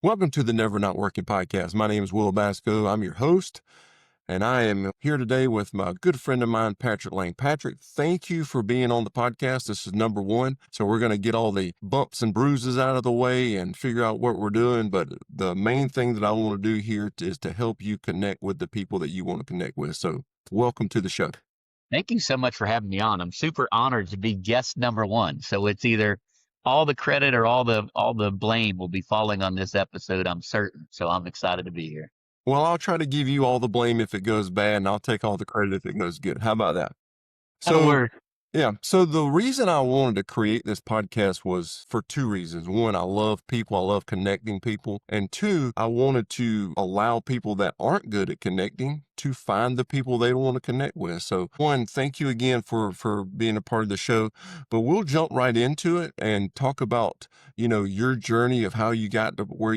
Welcome to the Never Not Working podcast. My name is Will Basko. I'm your host, and I am here today with my good friend of mine, Patrick Lange. Patrick, thank you for being on the podcast. This is number one. So we're going to get all the bumps and bruises out of the way and figure out what we're doing. But the main thing that I want to do here is to help you connect with the people that you want to connect with. So welcome to the show. Thank you so much for having me on. I'm super honored to be guest number one. So it's either all the credit or all the blame will be falling on this episode, I'm certain. So I'm excited to be here. Well, I'll try to give you all the blame if it goes bad, and I'll take all the credit if it goes good. How about that? That'll work. Yeah. So the reason I wanted to create this podcast was for two reasons. One, I love people. I love connecting people. And two, I wanted to allow people that aren't good at connecting to find the people they want to connect with. So one, thank you again for being a part of the show, but we'll jump right into it and talk about, your journey of how you got to where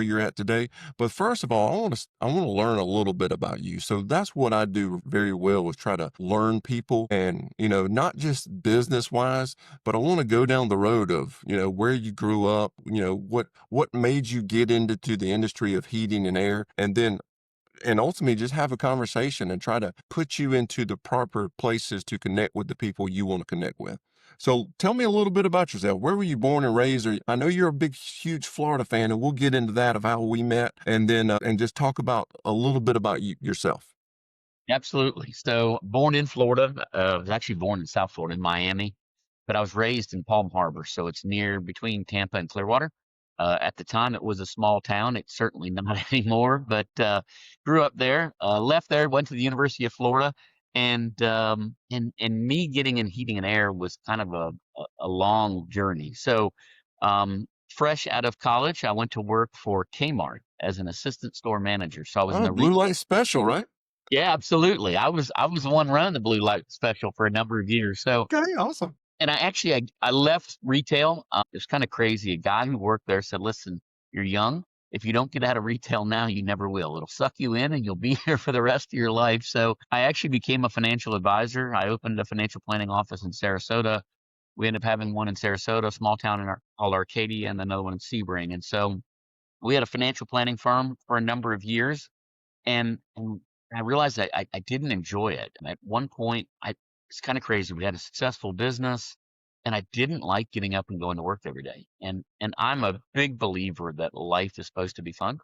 you're at today. But first of all, I want to learn a little bit about you. So that's what I do very well, is try to learn people and, not just business wise, but I want to go down the road of, where you grew up, what made you get into the industry of heating and air, and ultimately just have a conversation and try to put you into the proper places to connect with the people you want to connect with. So tell me a little bit about yourself. Where were you born and raised? I know you're a big, huge Florida fan, and we'll get into that of how we met, and then and just talk about a little bit about yourself. Absolutely. So born in Florida, I was actually born in South Florida, in Miami, but I was raised in Palm Harbor. So it's near between Tampa and Clearwater. At the time, it was a small town. It's certainly not anymore, but grew up there, left there, went to the University of Florida, and me getting in heating and air was kind of a long journey. So fresh out of college, I went to work for K-mart as an assistant store manager. So I was in the Blue Light Special, right? Yeah, absolutely. I was the one running the Blue Light Special for a number of years. So Okay, awesome. and I left retail. It was kind of crazy. A guy who worked there said, "Listen, you're young. If you don't get out of retail now, you never will. It'll suck you in and you'll be here for the rest of your life." So I actually became a financial advisor. I opened a financial planning office in Sarasota. We ended up having one in Sarasota, a small town called Arcadia, and another one in Sebring. And so we had a financial planning firm for a number of years. And I realized that I didn't enjoy it. And at one point, it's kind of crazy. We had a successful business, and I didn't like getting up and going to work every day. And I'm a big believer that life is supposed to be fun.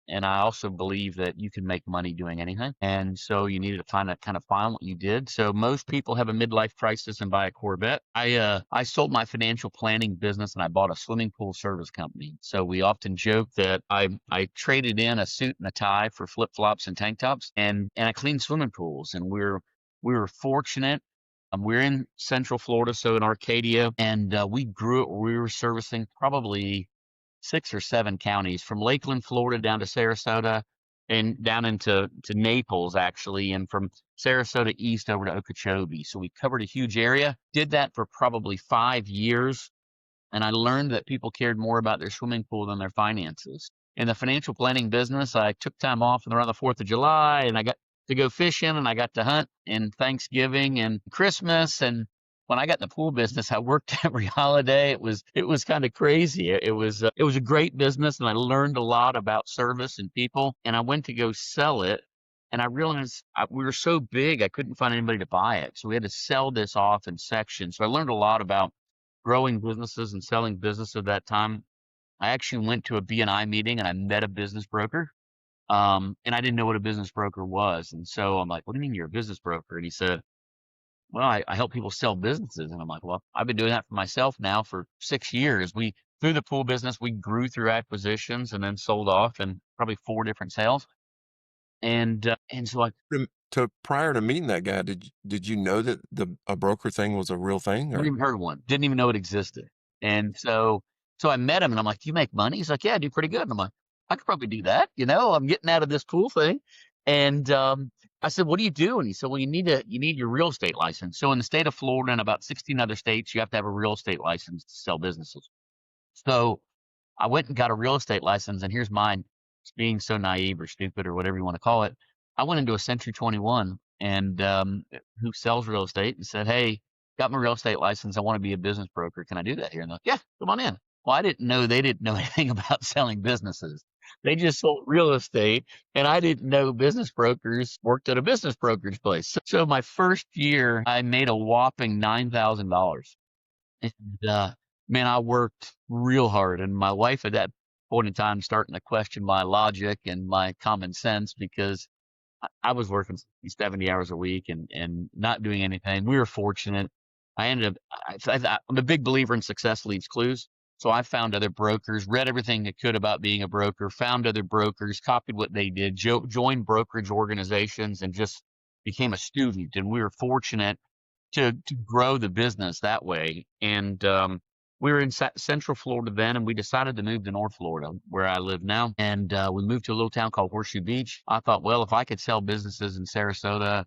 And I also believe that you can make money doing anything. And so you needed to kind of find what you did. So most people have a midlife crisis and buy a Corvette. I sold my financial planning business and I bought a swimming pool service company. So we often joke that I traded in a suit and a tie for flip flops and tank tops, and I cleaned swimming pools. And we were fortunate. We're in Central Florida, so in Arcadia, and we were servicing probably 6 or 7 counties from Lakeland, Florida, down to Sarasota and down into Naples, actually, and from Sarasota east over to Okeechobee. So we covered a huge area, did that for probably 5 years. And I learned that people cared more about their swimming pool than their finances. In the financial planning business, I took time off around the 4th of July, and I got to go fishing, and I got to hunt in Thanksgiving and Christmas. And when I got in the pool business, I worked every holiday. It was kind of crazy. It was a great business, and I learned a lot about service and people. And I went to go sell it, and I realized we were so big, I couldn't find anybody to buy it. So we had to sell this off in sections. So I learned a lot about growing businesses and selling business at that time. I actually went to a BNI meeting and I met a business broker. And I didn't know what a business broker was. And so I'm like, "What do you mean you're a business broker?" And he said, "Well, I help people sell businesses." And I'm like, "Well, I've been doing that for myself now for 6 years." Through the pool business, we grew through acquisitions and then sold off in probably 4 different sales. And so Prior to meeting that guy, did you know that a broker thing was a real thing? never even heard of one, didn't even know it existed. And so I met him and I'm like, "Do you make money?" He's like, "Yeah, I do pretty good." And I'm like, "I could probably do that. I'm getting out of this pool thing." And I said, "What do you do?" And he said, "Well, you need your real estate license." So in the state of Florida and about 16 other states, you have to have a real estate license to sell businesses. So I went and got a real estate license, and here's mine, being so naive or stupid or whatever you want to call it. I went into a Century 21 and who sells real estate, and said, "Hey, got my real estate license. I want to be a business broker. Can I do that here?" And they're like, "Yeah, come on in." Well, I didn't know they didn't know anything about selling businesses. They just sold real estate, and I didn't know business brokers worked at a business brokerage place. So my first year, I made a whopping $9,000. And man, I worked real hard. And my wife at that point in time starting to question my logic and my common sense because I was working 70 hours a week and not doing anything. We were fortunate. I ended up, I'm a big believer in success leaves clues. So I found other brokers, read everything I could about being a broker, found other brokers, copied what they did, joined brokerage organizations, and just became a student. And we were fortunate to grow the business that way. And we were in Central Florida then, and we decided to move to North Florida, where I live now. And we moved to a little town called Horseshoe Beach. I thought, well, if I could sell businesses in Sarasota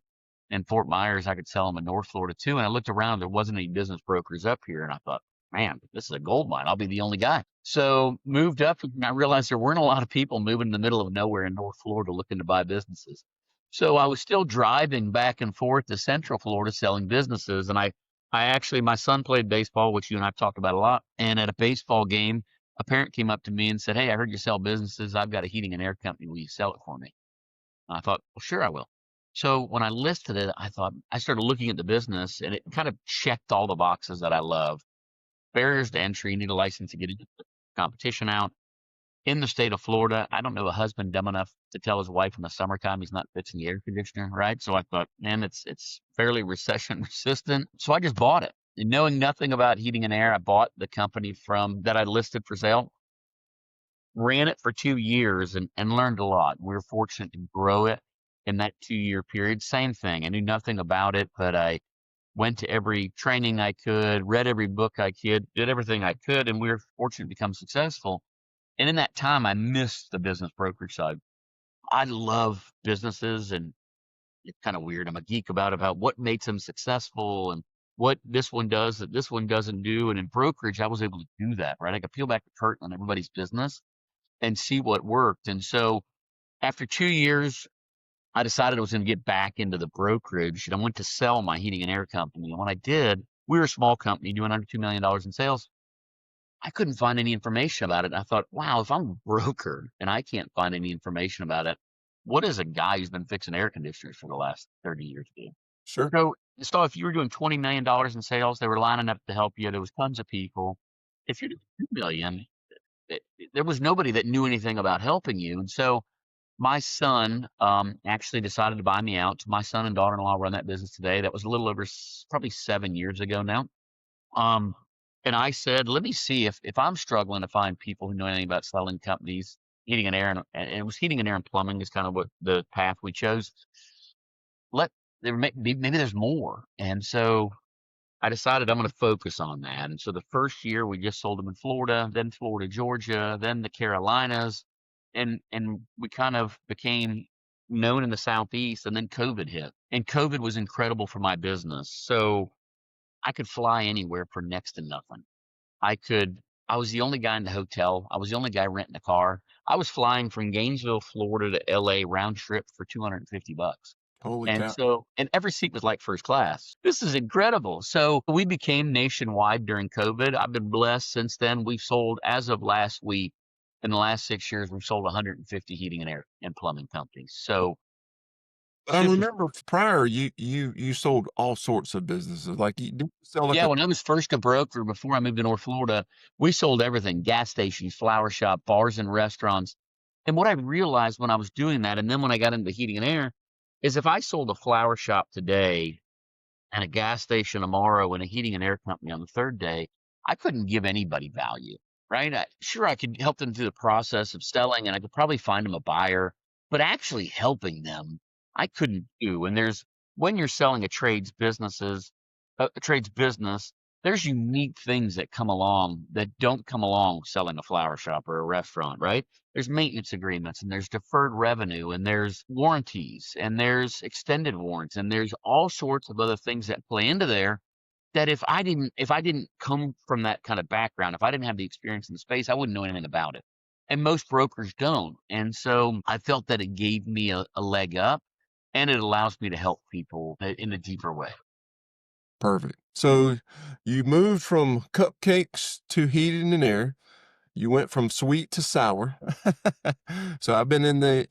and Fort Myers, I could sell them in North Florida too. And I looked around, there wasn't any business brokers up here. And I thought, man, this is a gold mine. I'll be the only guy. So moved up, and I realized there weren't a lot of people moving in the middle of nowhere in North Florida looking to buy businesses. So I was still driving back and forth to Central Florida selling businesses. And I actually, my son played baseball, which you and I've talked about a lot. And at a baseball game, a parent came up to me and said, "Hey, I heard you sell businesses. I've got a heating and air company. Will you sell it for me?" And I thought, well, sure, I will. So when I listed it, I started looking at the business, and it kind of checked all the boxes that I love. Barriers to entry, you need a license to get into the competition out. In the state of Florida, I don't know a husband dumb enough to tell his wife in the summertime he's not fixing the air conditioner, right? So I thought, man, it's fairly recession resistant. So I just bought it. And knowing nothing about heating and air, I bought the company from that I listed for sale, ran it for 2 years and learned a lot. We were fortunate to grow it in that 2 year period. Same thing. I knew nothing about it, but I went to every training I could, read every book I could, did everything I could, and we were fortunate to become successful. And in that time, I missed the business brokerage side. I love businesses, and it's kind of weird. I'm a geek about what makes them successful and what this one does that this one doesn't do. And in brokerage, I was able to do that, right? I could peel back the curtain on everybody's business and see what worked. And so after 2 years, I decided I was going to get back into the brokerage, and I went to sell my heating and air company. And when I did, we were a small company doing under $2 million in sales. I couldn't find any information about it. I thought, wow, if I'm a broker and I can't find any information about it, what does a guy who's been fixing air conditioners for the last 30 years do? Sure. So if you were doing $20 million in sales, they were lining up to help you. There was tons of people. If you're doing 2 million, there was nobody that knew anything about helping you. And so my son actually decided to buy me out. My son and daughter-in-law run that business today. That was a little over probably 7 years ago now. Um, and I said, let me see if I'm struggling to find people who know anything about selling companies, heating and air, and it was heating and air and plumbing is kind of what the path we chose. Maybe there's more. And so I decided I'm going to focus on that. And so the first year we just sold them in Florida, then Florida, Georgia, then the Carolinas, and we kind of became known in the Southeast. And then COVID hit, and COVID was incredible for my business. So I could fly anywhere for next to nothing. I was the only guy in the hotel. I was the only guy renting a car. I was flying from Gainesville, Florida to LA round trip for $250. Holy And cow. so, and every seat was like first class. This is incredible. So we became nationwide during COVID. I've been blessed since then. We've sold, as of last week, in the last 6 years, we've sold 150 heating and air and plumbing companies. So I super. remember prior you sold all sorts of businesses. Like you did sell like Yeah, a when I was first a broker before I moved to North Florida, we sold everything: gas stations, flower shop, bars and restaurants. And what I realized when I was doing that, and then when I got into heating and air, is if I sold a flower shop today and a gas station tomorrow and a heating and air company on the third day, I couldn't give anybody value, right? Sure, I could help them through the process of selling, and I could probably find them a buyer, but actually helping them, I couldn't do. And when you're selling a trades business, there's unique things that come along that don't come along selling a flower shop or a restaurant, right? There's maintenance agreements, and there's deferred revenue, and there's warranties, and there's extended warrants, and there's all sorts of other things that play into there that if I didn't come from that kind of background, if I didn't have the experience in the space, I wouldn't know anything about it. And most brokers don't. And so I felt that it gave me a leg up, and it allows me to help people in a deeper way. perfect. So you moved from cupcakes to heating and air. you went from sweet to sour. So I've been in the,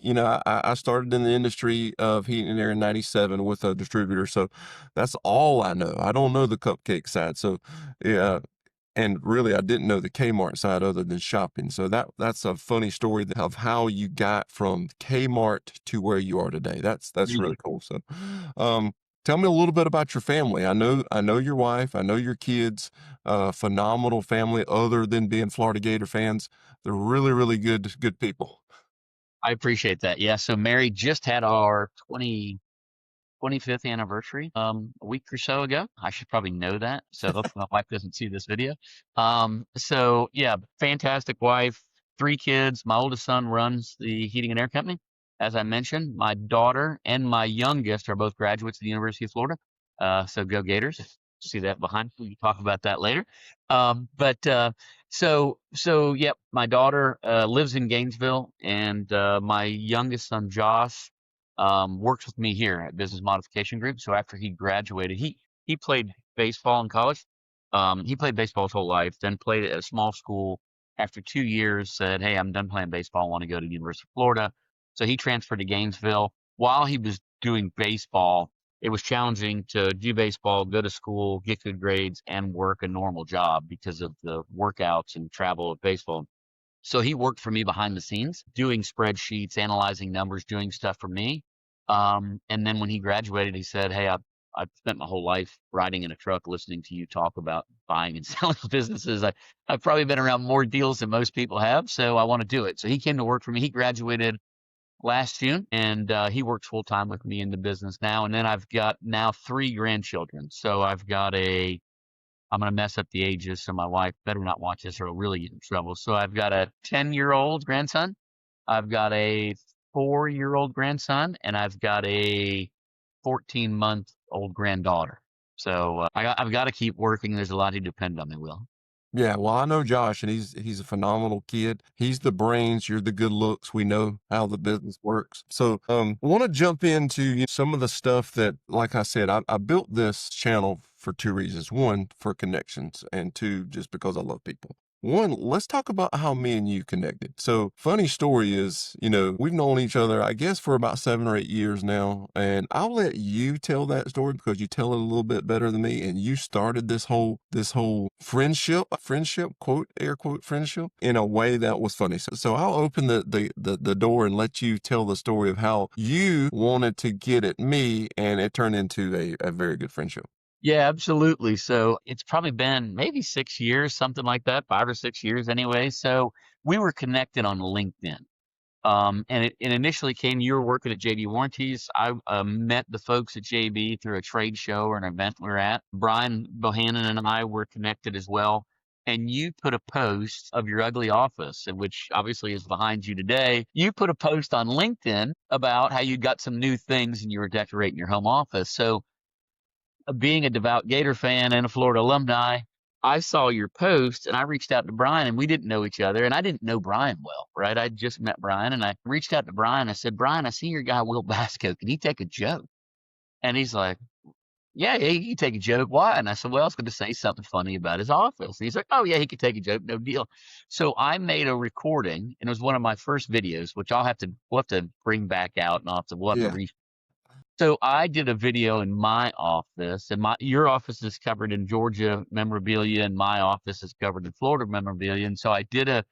I started in the industry of heating and air in 97 with a distributor. So that's all I know. I don't know the cupcake side. So yeah. And really, I didn't know the K-mart side other than shopping. So that's a funny story of how you got from K-mart to where you are today. That's really cool. So, tell me a little bit about your family. I know your wife. I know your kids. Phenomenal family. Other than being Florida Gator fans, they're really, really good people. I appreciate that. Yeah. So Mary just had our 25th anniversary a week or so ago. I should probably know that. So hopefully my wife doesn't see this video. So yeah, fantastic wife, 3 kids. My oldest son runs the heating and air company. As I mentioned, my daughter and my youngest are both graduates of the University of Florida. So go Gators. See that behind me. We can talk about that later. So yep, my daughter lives in Gainesville, and my youngest son Josh works with me here at Business Modification Group. So after he graduated, he played baseball in college. He played baseball his whole life, then played at a small school. After 2 years, said, "Hey, I'm done playing baseball. I want to go to the University of Florida." So he transferred to Gainesville. While he was doing baseball, it was challenging to do baseball, go to school, get good grades, and work a normal job because of the workouts and travel of baseball. So he worked for me behind the scenes, doing spreadsheets, analyzing numbers, doing stuff for me. And then when he graduated, he said, "Hey, I've spent my whole life riding in a truck, listening to you talk about buying and selling businesses. I've probably been around more deals than most people have, so I want to do it." So he came to work for me. He graduated last June, and he works full time with me in the business now. And then I've got now 3 grandchildren. So I've got I'm going to mess up the ages, so my wife better not watch this or I'll really get in trouble. So I've got a 10-year-old grandson, I've got a 4-year-old grandson, and I've got a 14-month-old granddaughter. So I've got to keep working. There's a lot to depend on me, Will. Yeah, well, I know Josh, and he's a phenomenal kid. He's the brains, you're the good looks. We know how the business works. So, I want to jump into some of the stuff that, like I said, I built this channel for 2 reasons. One, for connections, and two, just because I love people. One, let's talk about how me and you connected. So, funny story is, we've known each other, I guess, for about 7 or 8 years now. And I'll let you tell that story because you tell it a little bit better than me. And you started this whole friendship, quote, air quote, friendship in a way that was funny. So I'll open the door and let you tell the story of how you wanted to get at me and it turned into a very good friendship. Yeah, absolutely. So it's probably been maybe 6 years, something like that, 5 or 6 years anyway. So we were connected on LinkedIn. And it initially came, you were working at JB Warranties. I met the folks at JB through a trade show or an event we were at. Brian Bohannon and I were connected as well. And you put a post of your ugly office, which obviously is behind you today. You put a post on LinkedIn about how you got some new things and you were decorating your home office. So being a devout Gator fan and a Florida alumni, I saw your post and I reached out to Brian, and we didn't know each other, and I didn't know Brian well, right? I just met Brian, and I reached out to Brian. I said, "Brian, I see your guy, Will Basko. Can he take a joke?" And he's like, "Yeah, he can take a joke. Why?" And I said, "Well, I was going to say something funny about his office." And he's like, "Oh yeah, he could take a joke. No deal." So I made a recording, and it was one of my first videos, which we'll have to bring back out, and we'll have to Yeah. re so I did a video in my office, and your office is covered in Georgia memorabilia, and my office is covered in Florida memorabilia. And so I did a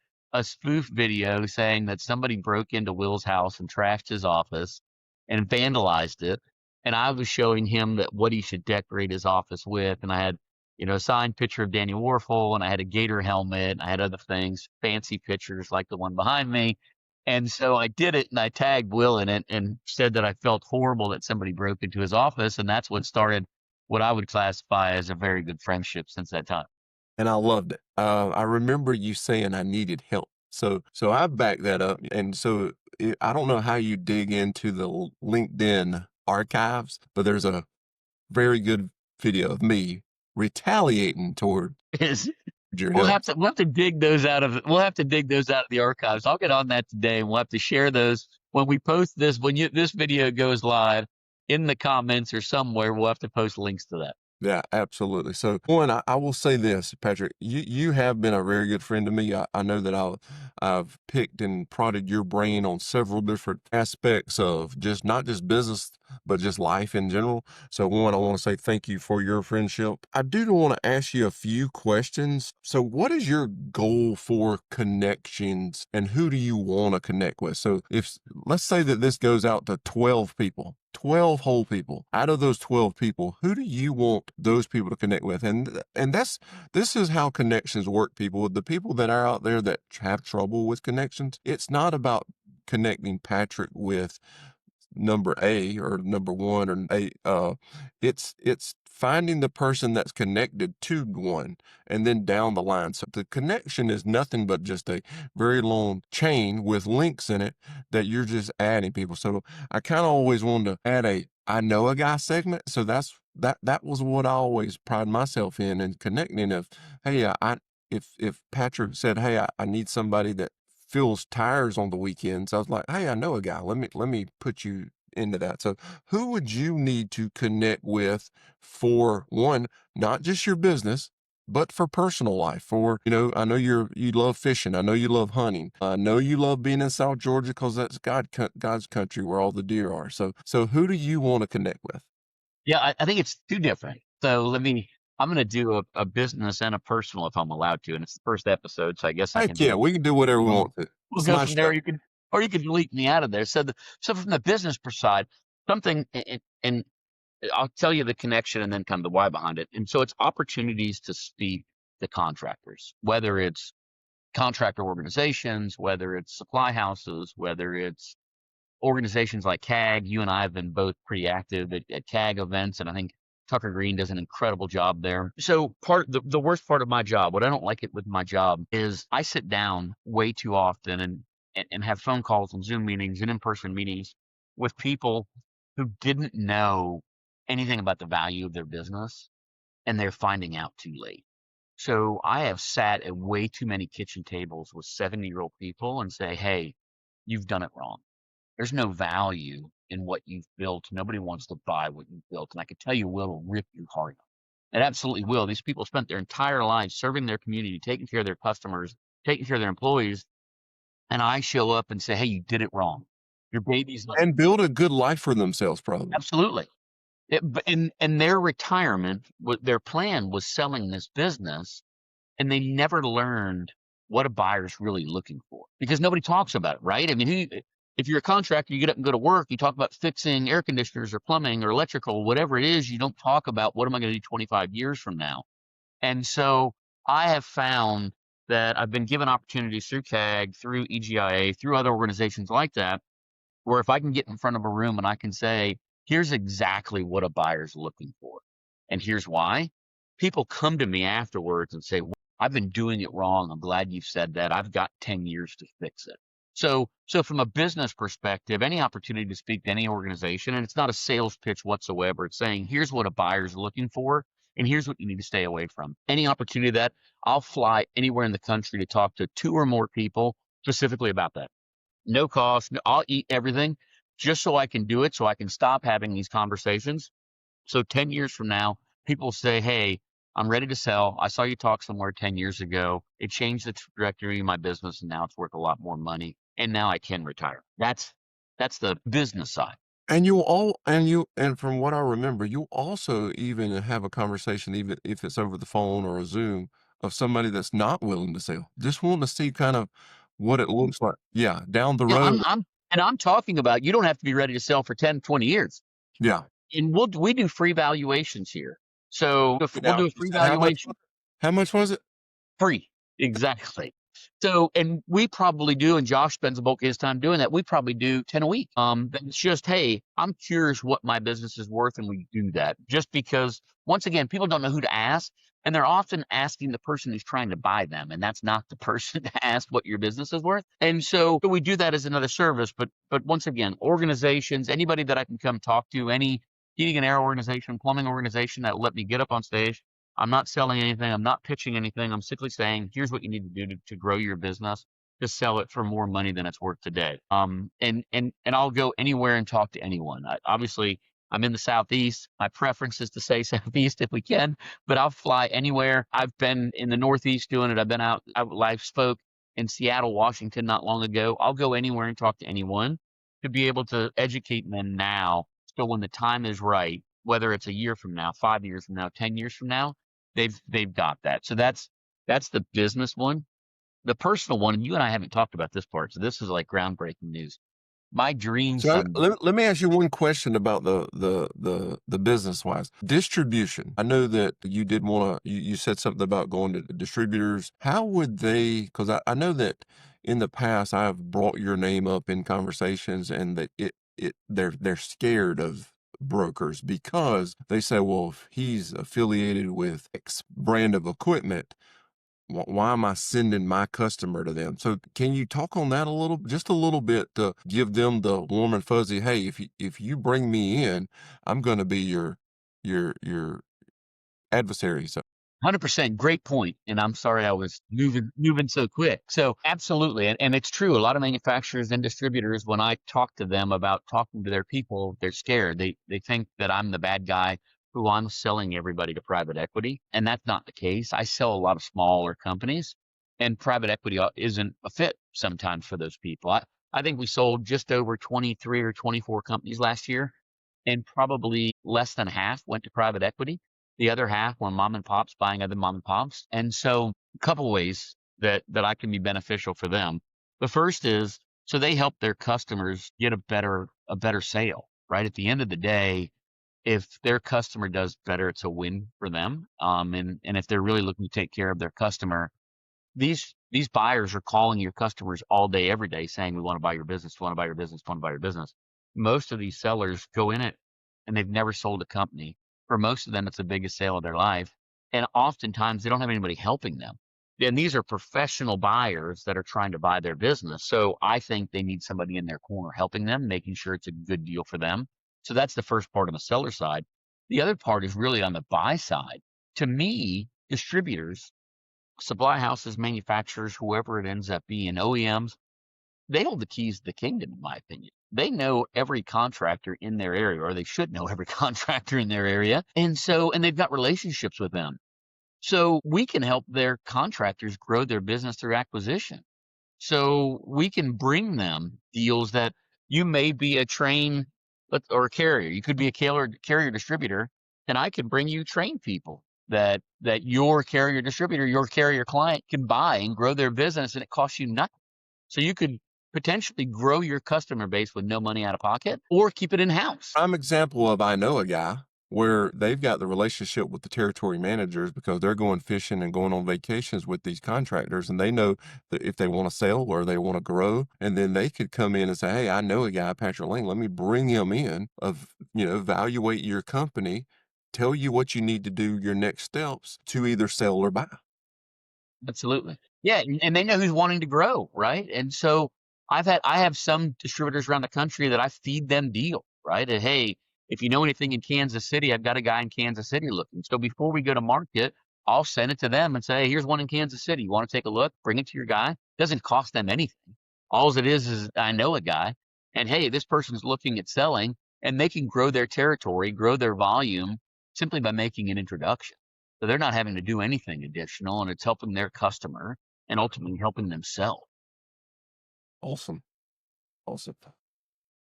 spoof video saying that somebody broke into Will's house and trashed his office and vandalized it. And I was showing him that what he should decorate his office with. And I had, a signed picture of Danny Warfel, and I had a Gator helmet, and I had other things, fancy pictures like the one behind me. And so I did it, and I tagged Will in it and said that I felt horrible that somebody broke into his office. And that's what started what I would classify as a very good friendship since that time. And I loved it. I remember you saying I needed help. So I backed that up. And so I don't know how you dig into the LinkedIn archives, but there's a very good video of me retaliating toward Is your We'll help. have to dig those out of the archives. I'll get on that today, and we'll have to share those when we post this. When this video goes live, in the comments or somewhere, we'll have to post links to that. Yeah, absolutely. So one, I will say this, Patrick, you have been a very good friend to me. I know that I've picked and prodded your brain on several different aspects of just not just business, but just life in general. So one, I want to say thank you for your friendship. I do want to ask you a few questions. So what is your goal for connections and who do you want to connect with? So if let's say that this goes out to 12 people. 12 whole people. Out of those 12 people, who do you want those people to connect with? And this is how connections work, people. The people that are out there that have trouble with connections, it's not about connecting Patrick with number A or number one or A. It's finding the person that's connected to one and then down the line. So the connection is nothing but just a very long chain with links in it that you're just adding people. So I kind of always wanted to add a I know a guy segment. So that was what I always pride myself in connecting. If hey, if Patrick said, hey, I need somebody that fills tires on the weekends, I was like, hey, I know a guy. Let me put you into that. So who would you need to connect with for one, not just your business, but for personal life? For, I know you love fishing. I know you love hunting. I know you love being in South Georgia because that's God's country where all the deer are. So who do you want to connect with? Yeah, I think it's two different. So I'm going to do a business and a personal if I'm allowed to. And it's the first episode. So I guess I Heck can yeah, do, we can do whatever we we'll, want to. we'll It's go my from there. show. Or you can delete me out of there. So from the business per side, something, and I'll tell you the connection and then kind of the why behind it. And so it's opportunities to speak to contractors, whether it's contractor organizations, whether it's supply houses, whether it's organizations like CAG. You and I have been both pretty active at CAG events, and I think Tucker Green does an incredible job there. So the worst part of my job, what I don't like it with my job, is I sit down way too often and have phone calls and Zoom meetings and in-person meetings with people who didn't know anything about the value of their business, and they're finding out too late. So I have sat at way too many kitchen tables with 70-year-old people and say, hey, you've done it wrong. There's no value in what you've built. Nobody wants to buy what you've built. And I can tell you, will rip your heart out. It absolutely will. These people spent their entire lives serving their community, taking care of their customers, taking care of their employees. And I show up and say, hey, you did it wrong. Your baby's not. And build a good life for themselves, probably. Absolutely. In their retirement, what their plan was selling this business, and they never learned what a buyer's really looking for because nobody talks about it, right? I mean, if you're a contractor, you get up and go to work, you talk about fixing air conditioners or plumbing or electrical, whatever it is, you don't talk about what am I going to do 25 years from now. And so I have found that I've been given opportunities through CAG, through EGIA, through other organizations like that, where if I can get in front of a room and I can say, here's exactly what a buyer's looking for, and here's why, people come to me afterwards and say, well, I've been doing it wrong. I'm glad you said that. I've got 10 years to fix it. So from a business perspective, any opportunity to speak to any organization, and it's not a sales pitch whatsoever. It's saying, here's what a buyer's looking for, and here's what you need to stay away from. Any opportunity that I'll fly anywhere in the country to talk to 2 or more people specifically about that. No cost. I'll eat everything just so I can do it, so I can stop having these conversations. So 10 years from now, people say, hey, I'm ready to sell. I saw you talk somewhere 10 years ago. It changed the trajectory of my business, and now it's worth a lot more money. And now I can retire. That's the business side. And from what I remember, you also even have a conversation, even if it's over the phone or a Zoom, of somebody that's not willing to sell, just wanting to see kind of what it looks like. Yeah, down the Yeah, road. I'm talking about, you don't have to be ready to sell for 10, 20 years. Yeah. And we do free valuations here. So we'll Now, do a you free said how much? valuation. How much was it? Free. Exactly. So, and we probably do, and Josh spends the bulk of his time doing that. We probably do 10 a week. It's just, hey, I'm curious what my business is worth, and we do that just because, once again, people don't know who to ask, and they're often asking the person who's trying to buy them, and that's not the person to ask what your business is worth. And so we do that as another service. But once again, organizations, anybody that I can come talk to, any heating and air organization, plumbing organization that will let me get up on stage. I'm not selling anything. I'm not pitching anything. I'm simply saying, here's what you need to do to grow your business, to sell it for more money than it's worth today. And I'll go anywhere and talk to anyone. Obviously, I'm in the Southeast. My preference is to say Southeast if we can, but I'll fly anywhere. I've been in the Northeast doing it. I've been out, I live spoke in Seattle, Washington not long ago. I'll go anywhere and talk to anyone to be able to educate them now. So when the time is right, whether it's a year from now, 5 years from now, 10 years from now, they've got that. So that's the business one. The personal one, and you and I haven't talked about this part, so this is like groundbreaking news. My dream So someday. let me ask you one question about the business wise distribution. I know that you did want to you said something about going to distributors. How would they? Because I know that in the past I've brought your name up in conversations, and that they're scared of brokers because they say, well, if he's affiliated with X brand of equipment, why am I sending my customer to them? So can you talk on that just a little bit to give them the warm and fuzzy, hey, if you bring me in, I'm going to be your adversary. So 100% great point. And I'm sorry I was moving so quick. So absolutely. And it's true. A lot of manufacturers and distributors, when I talk to them about talking to their people, they're scared. They think that I'm the bad guy who I'm selling everybody to private equity. And that's not the case. I sell a lot of smaller companies, and private equity isn't a fit sometimes for those people. I think we sold just over 23 or 24 companies last year, and probably less than half went to private equity. The other half were mom and pops buying other mom and pops. And so a couple ways that I can be beneficial for them. The first is, so they help their customers get a better sale, right? At the end of the day, if their customer does better, it's a win for them. And if they're really looking to take care of their customer, these buyers are calling your customers all day, every day, saying, we want to buy your business, we want to buy your business, we want to buy your business. Most of these sellers go in it and they've never sold a company. For most of them, it's the biggest sale of their life. And oftentimes they don't have anybody helping them. And these are professional buyers that are trying to buy their business. So I think they need somebody in their corner helping them, making sure it's a good deal for them. So that's the first part on the seller side. The other part is really on the buy side. To me, distributors, supply houses, manufacturers, whoever it ends up being, OEMs, they hold the keys to the kingdom, in my opinion. They know every contractor in their area, or they should know every contractor in their area. And they've got relationships with them. So we can help their contractors grow their business through acquisition. So we can bring them deals that you may be a train or a carrier. You could be a carrier distributor, and I could bring you train people that your carrier distributor, your carrier client can buy and grow their business, and it costs you nothing. So you could potentially grow your customer base with no money out of pocket, or keep it in house. prime example of I know a guy where they've got the relationship with the territory managers because they're going fishing and going on vacations with these contractors, and they know that if they want to sell or they want to grow, and then they could come in and say, hey, I know a guy, Patrick Lange, let me bring him in, evaluate your company, tell you what you need to do, your next steps to either sell or buy. Absolutely. Yeah, and they know who's wanting to grow, right? And so I have some distributors around the country that I feed them deal, right? And hey, if you know anything in Kansas City, I've got a guy in Kansas City looking. So before we go to market, I'll send it to them and say, hey, here's one in Kansas City. You want to take a look? Bring it to your guy. Doesn't cost them anything. All it is I know a guy, and hey, this person's looking at selling, and they can grow their territory, grow their volume simply by making an introduction. So they're not having to do anything additional, and it's helping their customer and ultimately helping themselves. Awesome. Awesome.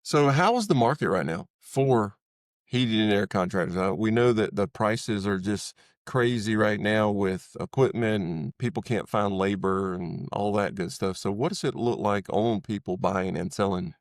So how is the market right now for heating and air contractors? We know that the prices are just crazy right now with equipment, and people can't find labor and all that good stuff. So what does it look like on people buying and selling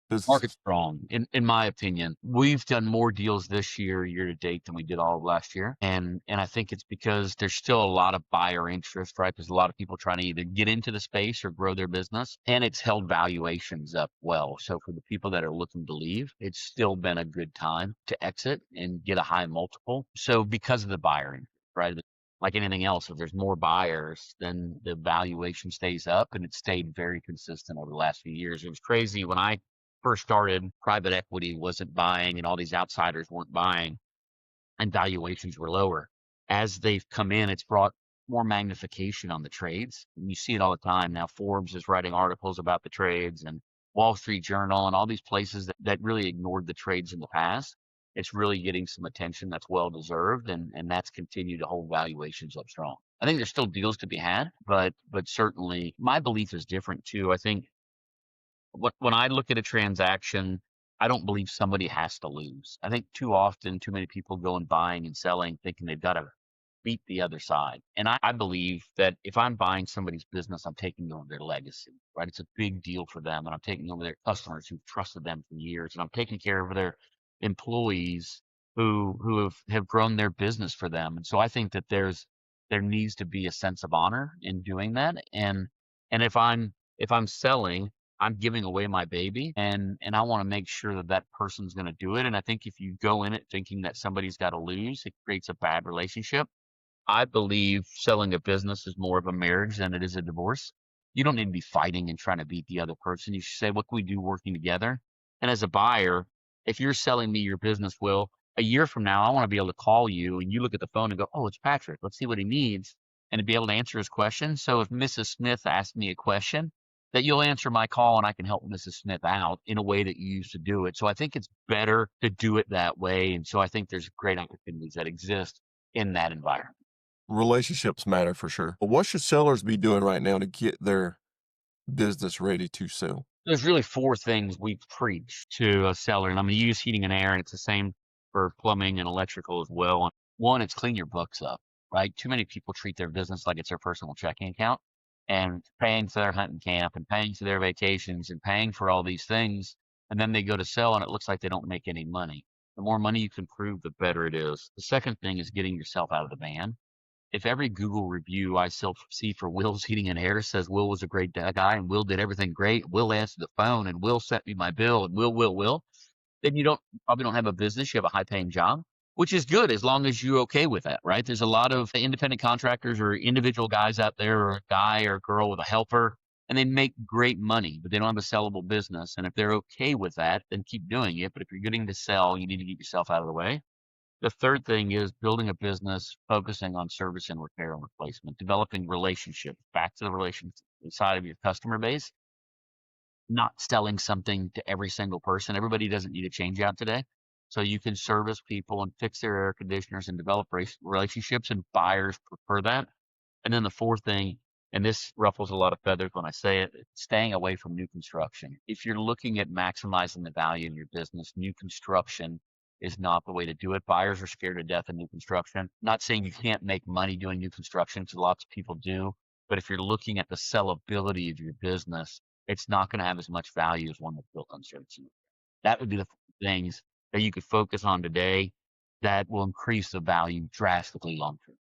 Market's businesses? strong, in my opinion. We've done more deals this year to date, than we did all of last year. And I think it's because there's still a lot of buyer interest, right? There's a lot of people trying to either get into the space or grow their business, and it's held valuations up well. So for the people that are looking to leave, it's still been a good time to exit and get a high multiple. So because of the buyer interest, right? Like anything else, if there's more buyers, then the valuation stays up, and it's stayed very consistent over the last few years. It was crazy when I first started, private equity wasn't buying and all these outsiders weren't buying, and valuations were lower. As they've come in, it's brought more magnification on the trades. And you see it all the time now. Forbes is writing articles about the trades, and Wall Street Journal and all these places that really ignored the trades in the past. It's really getting some attention that's well deserved, and that's continued to hold valuations up strong. I think there's still deals to be had, but certainly my belief is different too. I think when I look at a transaction, I don't believe somebody has to lose. I think too often, too many people go and buying and selling thinking they've got to beat the other side. And I believe that if I'm buying somebody's business, I'm taking over their legacy, right? It's a big deal for them. And I'm taking over their customers who've trusted them for years. And I'm taking care of their employees who have grown their business for them. And so I think that there needs to be a sense of honor in doing that. And if I'm selling, I'm giving away my baby, and I want to make sure that that person's going to do it. And I think if you go in it thinking that somebody's got to lose, it creates a bad relationship. I believe selling a business is more of a marriage than it is a divorce. You don't need to be fighting and trying to beat the other person. You should say, what can we do working together? And as a buyer, if you're selling me your business, Will, a year from now, I want to be able to call you and you look at the phone and go, oh, it's Patrick. Let's see what he needs. And to be able to answer his questions. So if Mrs. Smith asks me a question, that you'll answer my call and I can help Mrs. Smith out in a way that you used to do it. So I think it's better to do it that way. And so I think there's great opportunities that exist in that environment. Relationships matter for sure. But what should sellers be doing right now to get their business ready to sell? There's really four things we preach to a seller, and I'm going to use heating and air, and it's the same for plumbing and electrical as well. One, it's clean your books up, right? Too many people treat their business like it's their personal checking account and paying for their hunting camp and paying for their vacations and paying for all these things. And then they go to sell and it looks like they don't make any money. The more money you can prove, the better it is. The second thing is getting yourself out of the van. If every Google review I still see for Will's Heating and Air says Will was a great guy and Will did everything great, Will answered the phone and Will sent me my bill and Will, then you probably don't have a business. You have a high paying job, which is good as long as you're okay with that, right? There's a lot of independent contractors or individual guys out there, or a guy or a girl with a helper, and they make great money, but they don't have a sellable business. And if they're okay with that, then keep doing it. But if you're getting to sell, you need to get yourself out of the way. The third thing is building a business, focusing on service and repair and replacement, developing relationships back to the relationship side of your customer base, not selling something to every single person. Everybody doesn't need a change out today. So you can service people and fix their air conditioners and develop relationships, and buyers prefer that. And then the fourth thing, and this ruffles a lot of feathers when I say it, staying away from new construction. If you're looking at maximizing the value in your business, new construction is not the way to do it. Buyers are scared to death of new construction. Not saying you can't make money doing new construction, because lots of people do. But if you're looking at the sellability of your business, it's not going to have as much value as one that's built on service. That would be the things that you could focus on today that will increase the value drastically long term.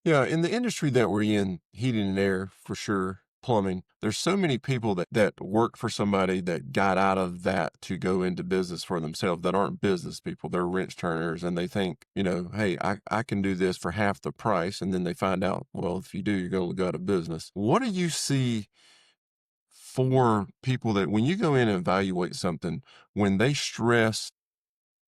Yeah, in the industry that we're in, heating and air for sure, plumbing, there's so many people that work for somebody that got out of that to go into business for themselves that aren't business people. They're wrench turners and they think, hey, I can do this for half the price. And then they find out, well, if you do, you're going to go out of business. What do you see for people that when you go in and evaluate something, when they stress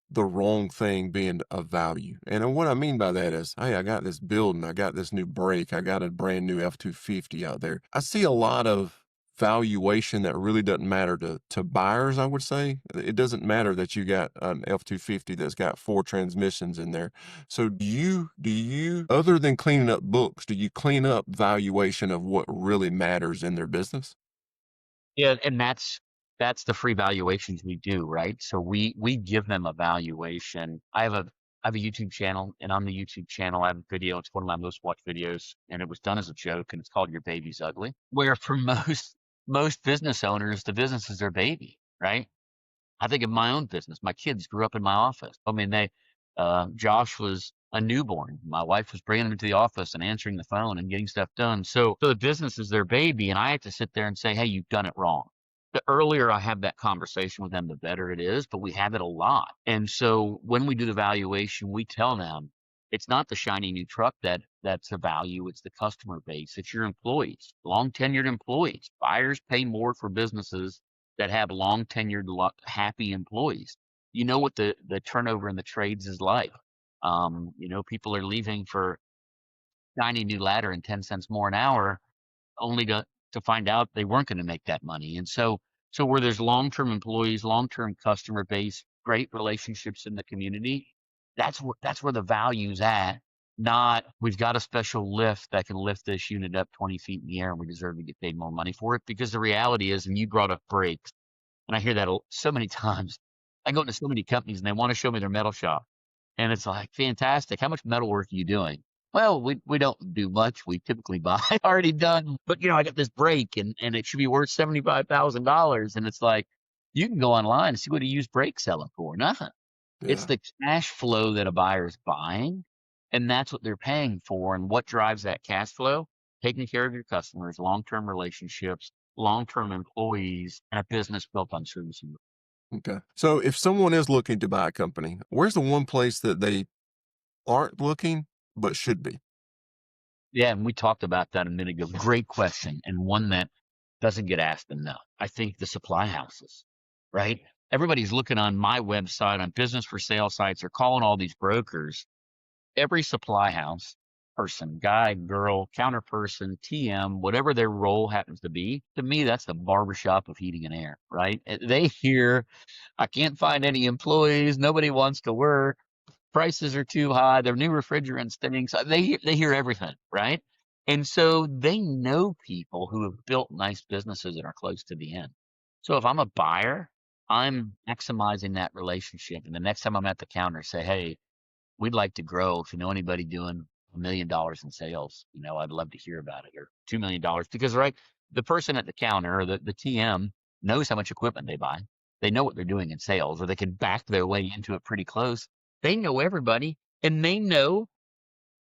the wrong thing being of value? And what I mean by that is, hey, I got this building, I got this new brake, I got a brand new F-250 out there. I see a lot of valuation that really doesn't matter to buyers, I would say. It doesn't matter that you got an F-250 that's got 4 transmissions in there. So do you, other than cleaning up books, do you clean up valuation of what really matters in their business? Yeah, and that's the free valuations we do, right? So we give them a valuation. I have a YouTube channel, and on the YouTube channel I have a video. It's one of my most watched videos, and it was done as a joke, and it's called "Your Baby's Ugly." Where for most business owners, the business is their baby, right? I think of my own business. My kids grew up in my office. I mean, Josh was a newborn. My wife was bringing him to the office and answering the phone and getting stuff done. So the business is their baby, and I have to sit there and say, hey, you've done it wrong. The earlier I have that conversation with them, the better it is, but we have it a lot. And so when we do the valuation, we tell them it's not the shiny new truck that's a value, it's the customer base, it's your employees, long tenured employees. Buyers pay more for businesses that have long tenured, happy employees. You know what the turnover in the trades is like. People are leaving for shiny new ladder and 10 cents more an hour, only to find out they weren't going to make that money. And so So where there's long-term employees, long-term customer base, great relationships in the community, that's where the value's at. Not we've got a special lift that can lift this unit up 20 feet in the air and we deserve to get paid more money for it. Because the reality is, and you brought up brakes, and I hear that so many times. I go into so many companies and they want to show me their metal shop. And it's like, fantastic. How much metal work are you doing? Well, we don't do much. We typically buy already done. But I got this brake and it should be worth $75,000. And it's like, you can go online and see what a used brake selling for. Nothing. It's Yeah. the cash flow that a buyer's buying, and that's what they're paying for. And what drives that cash flow? Taking care of your customers, long-term relationships, long-term employees, and a business built on service. Okay. So if someone is looking to buy a company, where's the one place that they aren't looking but should be? Yeah, and we talked about that a minute ago. Great question, and one that doesn't get asked enough. I think the supply houses, right? Everybody's looking on my website, on business for sale sites, or calling all these brokers. Every supply house person, guy, girl, counter person, TM, whatever their role happens to be, to me, that's the barbershop of heating and air, right? They hear, I can't find any employees, nobody wants to work, prices are too high, their new refrigerant stinks. They hear everything, right? And so they know people who have built nice businesses and are close to the end. So if I'm a buyer, I'm maximizing that relationship. And the next time I'm at the counter, say, hey, we'd like to grow. If you know anybody doing $1 million in sales, I'd love to hear about it, or $2 million, because right, the person at the counter or the TM knows how much equipment they buy. They know what they're doing in sales, or they can back their way into it pretty close. They know everybody, and they know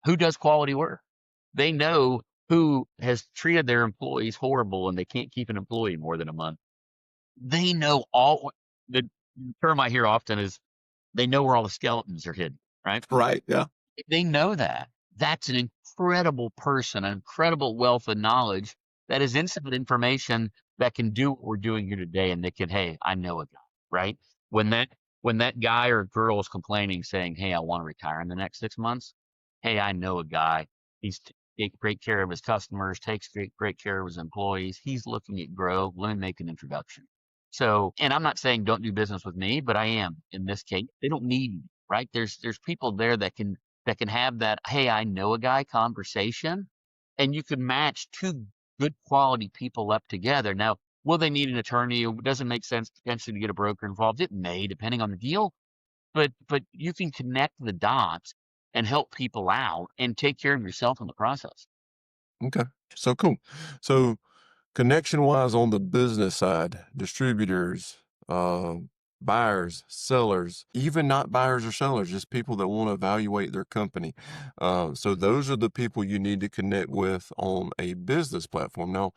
who does quality work. They know who has treated their employees horrible and they can't keep an employee more than a month. They know the term I hear often is they know where all the skeletons are hidden, right? Right. Yeah. They know that. That's an incredible person, an incredible wealth of knowledge that is instant information that can do what we're doing here today. And they can, hey, I know a guy, right? When that guy or girl is complaining, saying, hey, I want to retire in the next 6 months. Hey, I know a guy. He's taking great care of his customers, takes great care of his employees. He's looking at grow. Let me make an introduction. So, and I'm not saying don't do business with me, but I am in this case. They don't need me, right? There's people there that can have that, hey, I know a guy conversation, and you can match two good quality people up together. Now, will they need an attorney? It doesn't make sense potentially to get a broker involved. It may, depending on the deal, but you can connect the dots and help people out and take care of yourself in the process. Okay. So cool. So connection wise on the business side, distributors, buyers, sellers, even not buyers or sellers, just people that want to evaluate their company. So those are the people you need to connect with on a business platform. Now,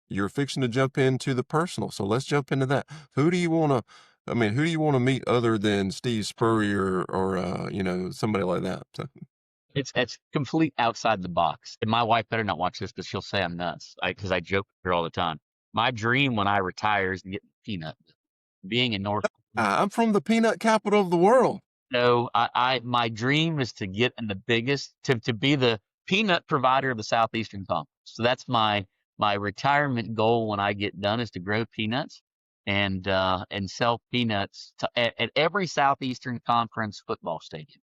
you're fixing to jump into the personal. So let's jump into that. Who do you want to meet other than Steve Spurrier or somebody like that? So, It's complete outside the box. And my wife better not watch this because she'll say I'm nuts. Because I joke with her all the time. My dream when I retire is to get peanut. Being in North. I'm from the peanut capital of the world. So my dream is to get in the biggest, to be the peanut provider of the Southeastern Conference. So that's my retirement goal when I get done, is to grow peanuts and sell peanuts at every Southeastern Conference football stadium.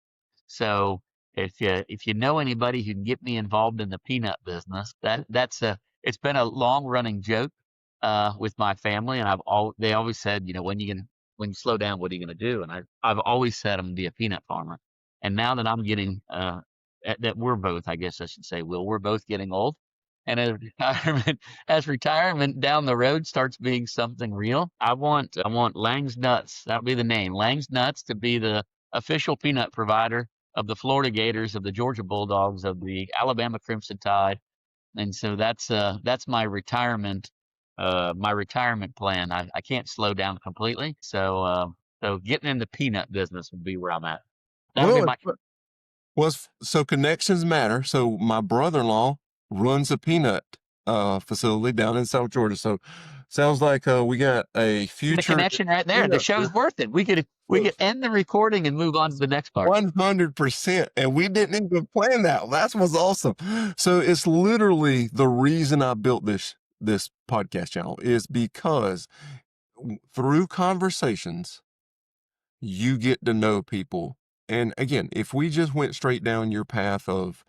So if you know anybody who can get me involved in the peanut business, it's been a long running joke with my family, and they always said, when you slow down, what are you gonna do? And I've always said I'm gonna be a peanut farmer. And now that I'm getting that we're both, I guess I should say, Will, we're both getting old, and as retirement down the road starts being something real, I want Lange's Nuts. That'll be the name, Lange's Nuts, to be the official peanut provider of the Florida Gators, of the Georgia Bulldogs, of the Alabama Crimson Tide. And so that's my retirement plan. I can't slow down completely. So getting in the peanut business would be where I'm at. That would be my so connections matter. So my brother-in-law runs a peanut facility down in South Georgia. So sounds like we got a future. The connection right there. The show's worth it. We could end the recording and move on to the next part. 100%. And we didn't even plan that. That was awesome. So it's literally the reason I built this this podcast channel is because through conversations, you get to know people. And again, if we just went straight down your path of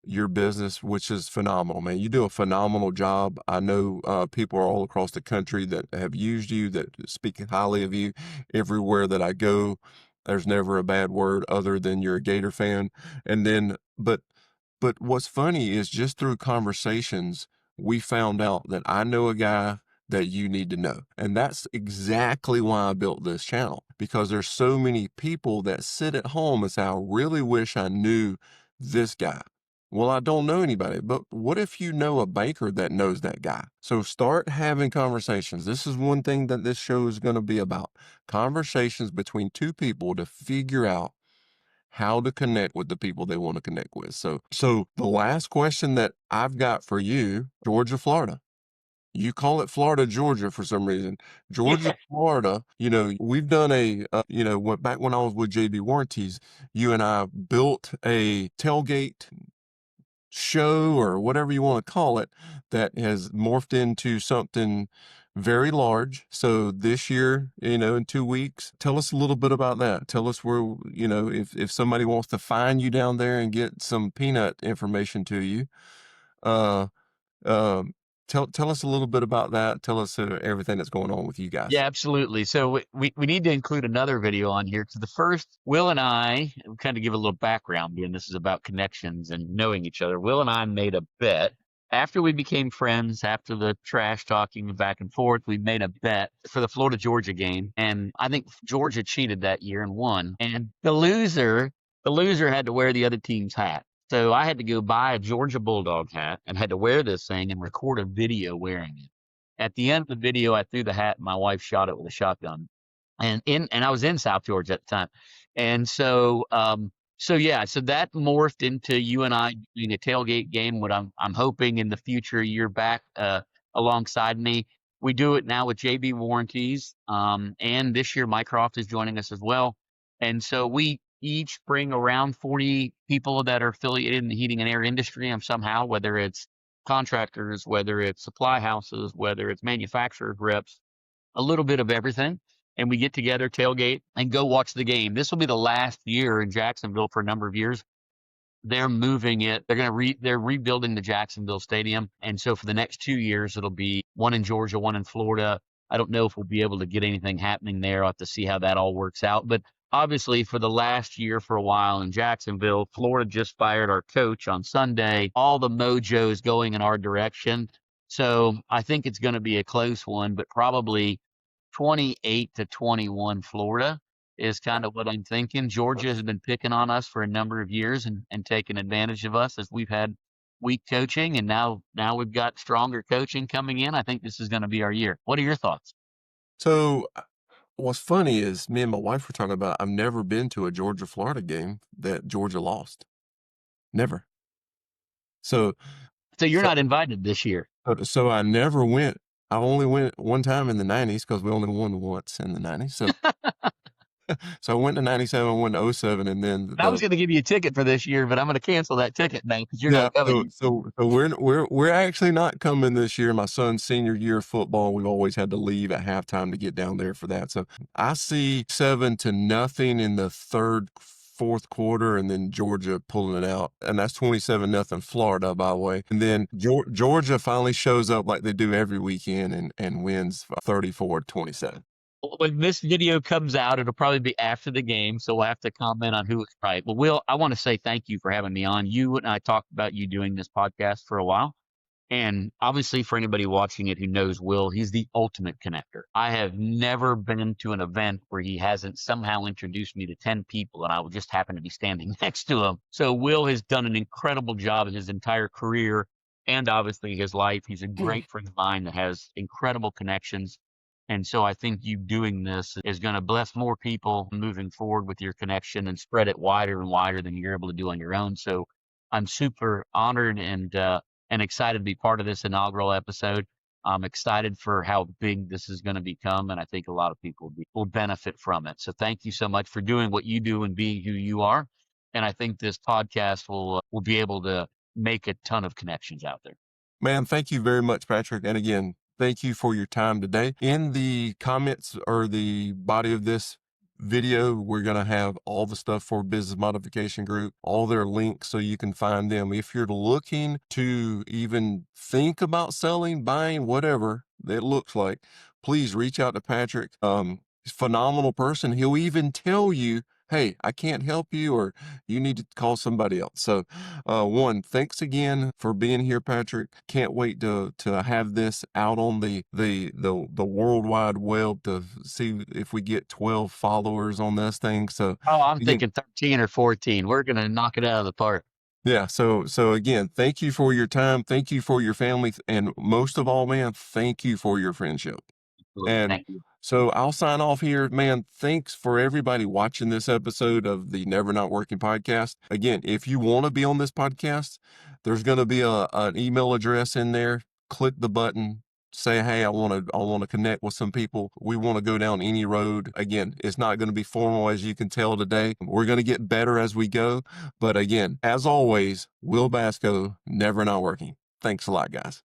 your business, which is phenomenal, man, you do a phenomenal job. I know people are all across the country that have used you, that speak highly of you. Everywhere that I go, there's never a bad word other than you're a Gator fan. And then, but what's funny is just through conversations, we found out that I know a guy that you need to know. And that's exactly why I built this channel, because there's so many people that sit at home and say, I really wish I knew this guy. Well, I don't know anybody, but what if you know a banker that knows that guy? So start having conversations. This is one thing that this show is going to be about: conversations between two people to figure out how to connect with the people they want to connect with. So the last question that I've got for you, Georgia, Florida. You call it Florida, Georgia for some reason. Georgia, Yeah. Florida, we've done back when I was with JB Warranties, you and I built a tailgate show or whatever you want to call it that has morphed into something very large. So this year, in 2 weeks, tell us a little bit about that. Tell us where, if somebody wants to find you down there and get some peanut information to you, uh, um, tell us a little bit about that. Tell us everything that's going on with you guys. Yeah, absolutely. So we need to include another video on here, because the first, Will and I, kind of give a little background, being this is about connections and knowing each other. Will and I made a bet after we became friends, after the trash talking back and forth. We made a bet for the Florida Georgia game, and I think Georgia cheated that year and won. And the loser had to wear the other team's hat. So I had to go buy a Georgia Bulldog hat and had to wear this thing and record a video wearing it. At the end of the video, I threw the hat and my wife shot it with a shotgun. And I was in South Georgia at the time. And so that morphed into you and I doing a tailgate game, what I'm hoping in the future you're back alongside me. We do it now with JB Warranties. And this year Mycroft is joining us as well. And so we each bring around 40 people that are affiliated in the heating and air industry somehow, whether it's contractors, whether it's supply houses, whether it's manufacturer reps, a little bit of everything. And we get together, tailgate, and go watch the game. This will be the last year in Jacksonville for a number of years. They're moving it. They're rebuilding the Jacksonville Stadium. And so for the next 2 years, it'll be one in Georgia, one in Florida. I don't know if we'll be able to get anything happening there. I'll have to see how that all works out. But obviously, for the last year, for a while in Jacksonville, Florida just fired our coach on Sunday. All the mojo is going in our direction. So I think it's going to be a close one, but probably 28-21 Florida is kind of what I'm thinking. Georgia has been picking on us for a number of years and taking advantage of us as we've had weak coaching, and now we've got stronger coaching coming in. I think this is going to be our year. What are your thoughts? So what's funny is me and my wife were talking about, I've never been to a Georgia Florida game that Georgia lost. Never. So So you're so not invited this year. so I never went. I only went one time in the 90s because we only won once in the 90s. So I went to 97, I went to 07, and then I was going to give you a ticket for this year, but I'm going to cancel that ticket now because you're yeah. not coming. So we're actually not coming this year. My son's senior year of football, we've always had to leave at halftime to get down there for that. So I see 7-0 in the fourth quarter, and then Georgia pulling it out, and that's 27-0 Florida, by the way. And then Georgia finally shows up like they do every weekend and wins 34-27. When this video comes out, it'll probably be after the game, so we'll have to comment on who was right. But Will, I want to say thank you for having me on. You and I talked about you doing this podcast for a while. And obviously, for anybody watching it who knows Will, he's the ultimate connector. I have never been to an event where he hasn't somehow introduced me to 10 people and I would just happen to be standing next to him. So Will has done an incredible job in his entire career and obviously his life. He's a great friend of mine that has incredible connections. And so I think you doing this is going to bless more people moving forward with your connection and spread it wider and wider than you're able to do on your own. So I'm super honored and excited to be part of this inaugural episode. I'm excited for how big this is going to become, and I think a lot of people will benefit from it. So thank you so much for doing what you do and being who you are. And I think this podcast will be able to make a ton of connections out there. Man, thank you very much, Patrick. And again, thank you for your time today. In the comments or the body of this video, we're going to have all the stuff for Business Modification Group, all their links so you can find them. If you're looking to even think about selling, buying, whatever it looks like, please reach out to Patrick. He's a phenomenal person. He'll even tell you, hey, I can't help you, or you need to call somebody else. So, thanks again for being here, Patrick. Can't wait to have this out on the World Wide Web to see if we get 12 followers on this thing. So Oh, I'm again, thinking 13 or 14. We're gonna knock it out of the park. yeah. So again, thank you for your time. Thank you for your family, and most of all, man, thank you for your friendship. Absolutely. And Thank you. so I'll sign off here. Man, thanks for everybody watching this episode of the Never Not Working podcast. Again, if you want to be on this podcast, there's going to be an email address in there. Click the button. Say, hey, I want to connect with some people. We want to go down any road. Again, it's not going to be formal, as you can tell today. We're going to get better as we go. But again, as always, Will Basko, Never Not Working. Thanks a lot, guys.